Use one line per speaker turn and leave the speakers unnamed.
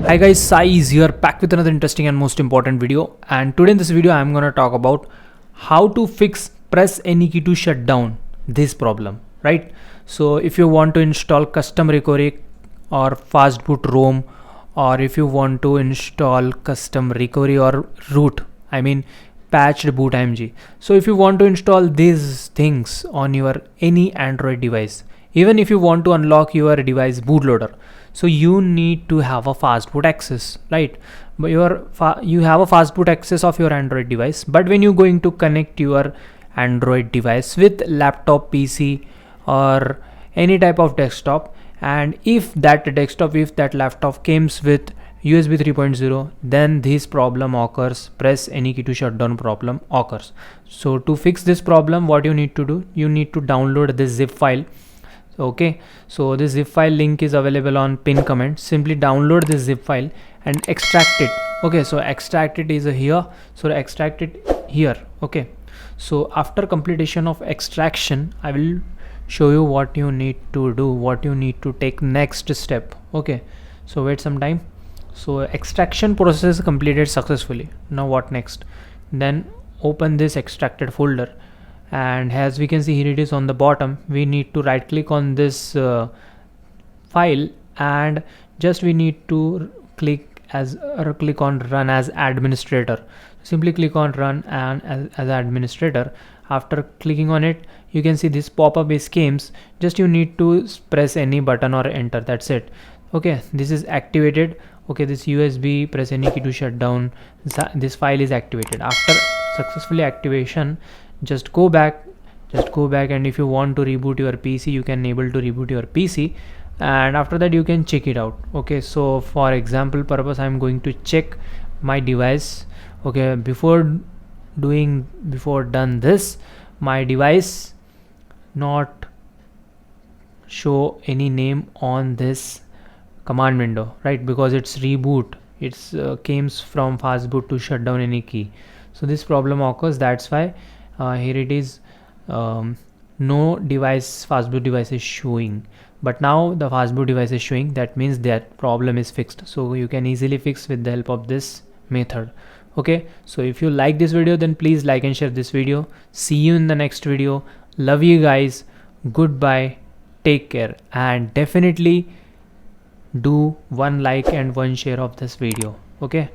Hi guys, Sai is here back with another interesting and most important video, and today in this video I am going to talk about how to press any key to shut down this problem, right? So if you want to install custom recovery or Fastboot ROM, or if you want to install custom recovery or root, I mean patched boot img. So if you want to install these things on your any Android device, even if you want to unlock your device bootloader, so you need to have a fastboot access, right? But you have a fastboot access of your Android device, but when you're going to connect your Android device with laptop, PC, or any type of desktop, and if that laptop comes with USB 3.0, then this problem occurs. Press any key to shut down problem occurs. So to fix this problem, what you need to do, you need to download this zip file. Okay, so this zip file link is available on pin comment. Simply download this zip file and extract it. Okay, so extract it is here, so extract it here. Okay, so after completion of extraction, I will show you what you need to do, what you need to take next step. Okay, so wait some time. So extraction process completed successfully. Now what next? Then open this extracted folder, and as we can see here, it is on the bottom. We need to right click on this file, and just we need to click on run as administrator. Simply click on run and as administrator. After clicking on it, you can see this pop-up is comes. Just you need to press any button or enter, that's it. Okay, this is activated. Okay, this USB press any key to shut down, this file is activated. After successfully activation, just go back, and if you want to reboot your PC, you can able to reboot your PC, and after that you can check it out. Okay, so for example purpose, I'm going to check my device. Okay, before done this, my device not show any name on this command window, right? Because it's reboot, it's came from Fastboot to shut down any key. So this problem occurs, that's why here it is, no device, Fastboot device is showing, but now the Fastboot device is showing. That means that problem is fixed. So you can easily fix with the help of this method. Okay, so if you like this video, then please like and share this video. See you in the next video. Love you guys. Goodbye. Take care, and definitely do one like and one share of this video. Okay.